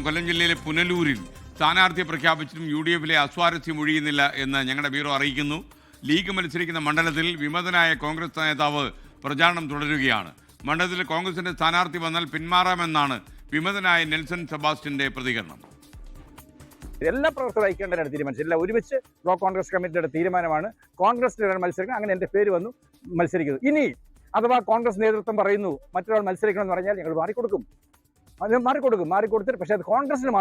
കൊല്ലം ജില്ലയിലെ പുനലൂരിൽ സ്ഥാനാർത്ഥിയെ പ്രഖ്യാപിച്ചിട്ടും UDF-ലെ അസ്വാരസ്യം ഒഴിയുന്നില്ല എന്ന് ഞങ്ങളുടെ ബ്യൂറോ അറിയിക്കുന്നു. ലീഗ് മത്സരിക്കുന്ന മണ്ഡലത്തിൽ വിമതനായ കോൺഗ്രസ് നേതാവ് പ്രചാരണം തുടരുകയാണ്. മണ്ഡലത്തിൽ കോൺഗ്രസിന്റെ സ്ഥാനാർത്ഥി വന്നാൽ പിന്മാറാമെന്നാണ് വിമതനായ നെൽസൺ സെബാസ്റ്റ്യന്റെ പ്രതികരണം. എല്ലാ പ്രവർത്തകരും ഐക്യകണ്ഠനാണ് തീരുമാനിച്ചത്. ഒരുമിച്ച് ബ്ലോക്ക് കോൺഗ്രസ് കമ്മിറ്റിയുടെ തീരുമാനമാണ് കോൺഗ്രസിന് മത്സരിക്കണം. അങ്ങനെ എൻ്റെ പേര് വന്നു മത്സരിക്കുന്നത്. ഇനി അഥവാ കോൺഗ്രസ് നേതൃത്വം പറയുന്നു മറ്റൊരാൾ മത്സരിക്കണം എന്ന് പറഞ്ഞാൽ ഞങ്ങൾ മാറിക്കൊടുക്കും. മാറിക്കൊടുത്തിട്ട് പക്ഷേ അത് കോൺഗ്രസിന്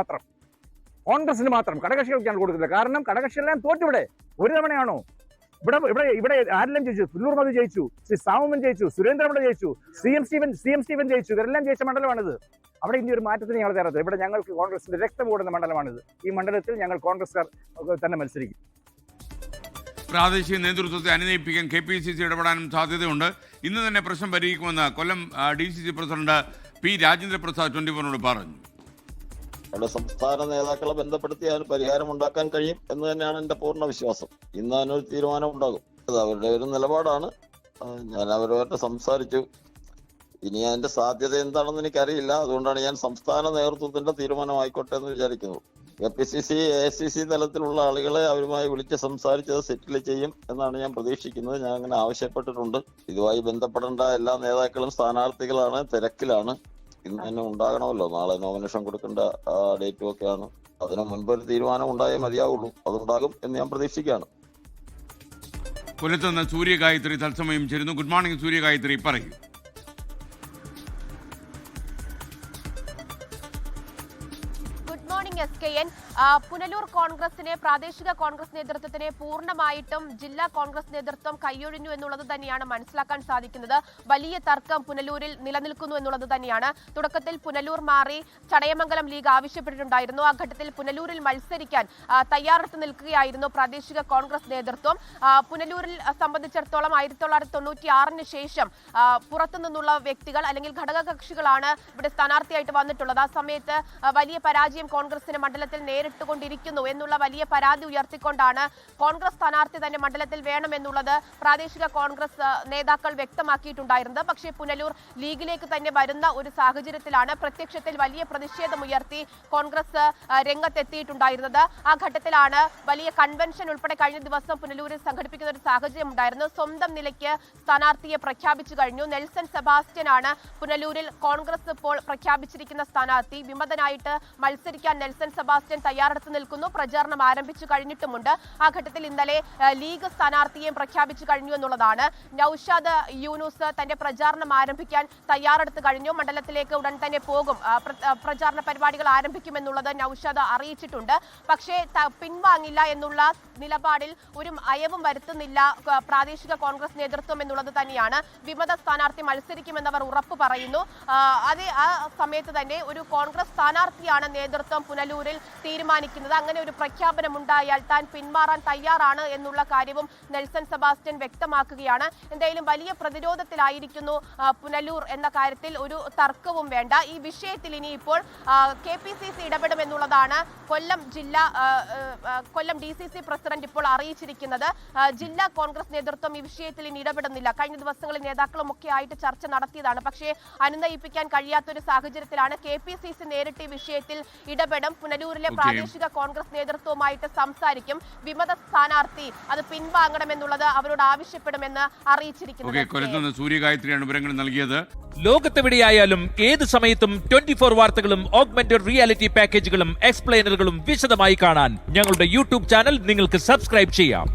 മാത്രം ഘടകകക്ഷികൾക്ക് ഞാൻ കൊടുക്കില്ല. കാരണം ഘടകകക്ഷികളെല്ലാം തോറ്റിവിടെ. ഒരു തവണയാണോ ഇവിടെ ആരെല്ലാം ജയിച്ചു? പുല്ലൂർ മധു ജയിച്ചു, ശ്രീ സാമുമൻ ജയിച്ചു, സുരേന്ദ്രപിള്ള ജയിച്ചു, CM സ്റ്റീവൻ ജയിച്ചു. ഇവരെല്ലാം ജയിച്ച മണ്ഡലമാണിത്. അവിടെ ഇനി ഒരു മാറ്റത്തിന് ഞങ്ങൾ തരാത്തത്. ഇവിടെ ഞങ്ങൾക്ക് കോൺഗ്രസിന്റെ രക്തം കൂടുന്ന മണ്ഡലമാണിത്. ഈ മണ്ഡലത്തിൽ ഞങ്ങൾ കോൺഗ്രസ്സുകാർ തന്നെ മത്സരിക്കും. പ്രാദേശിക നേതൃത്വത്തെ അനുനയിപ്പിക്കാൻ KPCC ഇടപെടാനും സാധ്യതയുണ്ട്. ഇന്ന് തന്നെ പ്രശ്നം പരിഹരിക്കുമെന്ന് കൊല്ലം DCC പ്രസിഡന്റ് P. രാജേന്ദ്രപ്രസാദ് 24 പറഞ്ഞു. അവിടെ സംസ്ഥാന നേതാക്കളെ ബന്ധപ്പെടുത്തി അതിന് പരിഹാരമുണ്ടാക്കാൻ കഴിയും എന്ന് തന്നെയാണ് എൻ്റെ പൂർണ്ണ വിശ്വാസം. ഇന്ന് അതിനൊരു തീരുമാനം ഉണ്ടാകും. അത് അവരുടെ ഒരു നിലപാടാണ്. ഞാൻ അവരുമായിട്ട് സംസാരിച്ചു. ഇനി അതിന്റെ സാധ്യത എന്താണെന്ന് എനിക്കറിയില്ല. അതുകൊണ്ടാണ് ഞാൻ സംസ്ഥാന നേതൃത്വത്തിന്റെ തീരുമാനമായിക്കോട്ടെ എന്ന് വിചാരിക്കുന്നത്. KPCC AICC തലത്തിലുള്ള ആളുകളെ അവരുമായി വിളിച്ച് സംസാരിച്ചത് സെറ്റിൽ ചെയ്യും എന്നാണ് ഞാൻ പ്രതീക്ഷിക്കുന്നത്. ഞാൻ അങ്ങനെ ആവശ്യപ്പെട്ടിട്ടുണ്ട്. ഇതുമായി ബന്ധപ്പെടേണ്ട എല്ലാ നേതാക്കളും സ്ഥാനാർത്ഥികളാണ്, തിരക്കിലാണ്. ഇന്ന് തന്നെ ഉണ്ടാകണമല്ലോ. നാളെ നോമിനേഷൻ കൊടുക്കേണ്ട ഡേറ്റും ഒക്കെയാണ്. അതിനു മുൻപ് ഒരു തീരുമാനം ഉണ്ടായേ മതിയാവുള്ളൂ. അതുണ്ടാകും എന്ന് ഞാൻ പ്രതീക്ഷിക്കുകയാണ്. കൊല്ലത്ത് നിന്ന് സൂര്യഗായത്രി തത്സമയം ചേരുന്നു. ഗുഡ് മോർണിംഗ് സൂര്യഗായത്രി, പറയൂ. SKN പുനലൂർ കോൺഗ്രസിനെ പ്രാദേശിക കോൺഗ്രസ് നേതൃത്വത്തിനെ പൂർണ്ണമായിട്ടും ജില്ലാ കോൺഗ്രസ് നേതൃത്വം കൈയൊഴിഞ്ഞു എന്നുള്ളത് തന്നെയാണ് മനസ്സിലാക്കാൻ സാധിക്കുന്നത്. വലിയ തർക്കം പുനലൂരിൽ നിലനിൽക്കുന്നു എന്നുള്ളത് തന്നെയാണ്. തുടക്കത്തിൽ പുനലൂർ മാറി ചടയമംഗലം ലീഗ് ആവശ്യപ്പെട്ടിട്ടുണ്ടായിരുന്നു. ആ ഘട്ടത്തിൽ പുനലൂരിൽ മത്സരിക്കാൻ തയ്യാറെടുത്ത് നിൽക്കുകയായിരുന്നു പ്രാദേശിക കോൺഗ്രസ് നേതൃത്വം. പുനലൂരിൽ സംബന്ധിച്ചിടത്തോളം 1996 ശേഷം പുറത്തു നിന്നുള്ള വ്യക്തികൾ അല്ലെങ്കിൽ ഘടകകക്ഷികളാണ് ഇവിടെ സ്ഥാനാർത്ഥിയായിട്ട് വന്നിട്ടുള്ളത്. ആ സമയത്ത് വലിയ പരാജയം കോൺഗ്രസിന് മണ്ഡലത്തിൽ നേരിട്ടുകൊണ്ടിരിക്കുന്നു എന്നുള്ള വലിയ പരാതി ഉയർത്തിക്കൊണ്ടാണ് കോൺഗ്രസ് സ്ഥാനാർത്ഥി തന്നെ മണ്ഡലത്തിൽ വേണമെന്നുള്ളത് പ്രാദേശിക കോൺഗ്രസ് നേതാക്കൾ വ്യക്തമാക്കിയിട്ടുണ്ടായിരുന്നത്. പക്ഷേ പുനലൂർ ലീഗിലേക്ക് തന്നെ വരുന്ന ഒരു സാഹചര്യത്തിലാണ് പ്രത്യക്ഷത്തിൽ വലിയ പ്രതിഷേധമുയർത്തി കോൺഗ്രസ് രംഗത്തെത്തിയിട്ടുണ്ടായിരുന്നത്. ആ ഘട്ടത്തിലാണ് വലിയ കൺവെൻഷൻ ഉൾപ്പെടെ കഴിഞ്ഞ ദിവസം പുനലൂരിൽ സംഘടിപ്പിക്കുന്ന ഒരു സാഹചര്യം ഉണ്ടായിരുന്നു. സ്വന്തം നിലയ്ക്ക് സ്ഥാനാർത്ഥിയെ പ്രഖ്യാപിച്ചു കഴിഞ്ഞു. നെൽസൺ സെബാസ്റ്റ്യനാണ് പുനലൂരിൽ കോൺഗ്രസ് ഇപ്പോൾ പ്രഖ്യാപിച്ചിരിക്കുന്ന സ്ഥാനാർത്ഥി. വിമതനായിട്ട് മത്സരിക്കാൻ നെൽസൺ സെബാസ്റ്റ്യൻ തയ്യാറെടുത്ത് നിൽക്കുന്നു. പ്രചാരണം ആരംഭിച്ചു കഴിഞ്ഞിട്ടുമുണ്ട്. ആ ഘട്ടത്തിൽ ഇന്നലെ ലീഗ് സ്ഥാനാർത്ഥിയെയും പ്രഖ്യാപിച്ചു കഴിഞ്ഞു എന്നുള്ളതാണ്. നൌഷാദ് യൂനുസ് തന്റെ പ്രചാരണം ആരംഭിക്കാൻ തയ്യാറെടുത്ത് കഴിഞ്ഞു. മണ്ഡലത്തിലേക്ക് ഉടൻ തന്നെ പോകും. പ്രചാരണ പരിപാടികൾ ആരംഭിക്കുമെന്നുള്ളത് നൌഷാദ് അറിയിച്ചിട്ടുണ്ട്. പക്ഷേ പിൻവാങ്ങില്ല എന്നുള്ള നിലപാടിൽ ഒരു അയവും വരുത്തുന്നില്ല പ്രാദേശിക കോൺഗ്രസ് നേതൃത്വം എന്നുള്ളത് തന്നെയാണ്. വിമത സ്ഥാനാർത്ഥി മത്സരിക്കുമെന്നവർ ഉറപ്പ് പറയുന്നു. അതേ ആ സമയത്ത് തന്നെ ഒരു കോൺഗ്രസ് സ്ഥാനാർത്ഥിയാണ് നേതൃത്വം പുനലൂരിൽ തീരുമാനിക്കുന്നത്. അങ്ങനെ ഒരു പ്രഖ്യാപനം ഉണ്ടായാൽ താൻ പിന്മാറാൻ തയ്യാറാണ് എന്നുള്ള കാര്യവും നെൽസൺ സെബാസ്റ്റ്യൻ വ്യക്തമാക്കുകയാണ്. എന്തായാലും വലിയ പ്രതിരോധത്തിലായിരിക്കുന്നു പുനലൂർ എന്ന കാര്യത്തിൽ ഒരു തർക്കവും വേണ്ട. ഈ വിഷയത്തിൽ ഇനിയിപ്പോൾ KPCC ഇടപെടുമെന്നുള്ളതാണ് കൊല്ലം DCC പ്രസിഡന്റ് ഇപ്പോൾ അറിയിച്ചിരിക്കുന്നത്. ജില്ലാ കോൺഗ്രസ് നേതൃത്വം ഈ വിഷയത്തിൽ ഇനി ഇടപെടുന്നില്ല. കഴിഞ്ഞ ദിവസങ്ങളിൽ നേതാക്കളും ഒക്കെ ആയിട്ട് ചർച്ച നടത്തിയതാണ്. പക്ഷേ അനുനയിപ്പിക്കാൻ കഴിയാത്തൊരു സാഹചര്യത്തിലാണ് KPCC നേരിട്ട് ഈ വിഷയത്തിൽ ഇടപെടും. പുനലൂരിലെ പ്രാദേശിക കോൺഗ്രസ് നേതൃത്വവുമായിട്ട് സംസാരിക്കും. വിമത സ്ഥാനാർത്ഥി അത് പിൻവാങ്ങണമെന്നുള്ളത് അവരോട് ആവശ്യപ്പെടുമെന്ന് അറിയിച്ചിരിക്കുന്നു. സൂര്യഗായത്രിയാണ് വിവരങ്ങൾ നൽകിയത്. ലോകത്തെവിടെയായാലും ഏത് സമയത്തും 24 വാർത്തകളും ഓഗ്മെന്റഡ് റിയാലിറ്റി പാക്കേജുകളും എക്സ്പ്ലെയിനറുകളും വിശദമായി കാണാൻ ഞങ്ങളുടെ YouTube ചാനൽ നിങ്ങൾക്ക് സബ്സ്ക്രൈബ് ചെയ്യാം.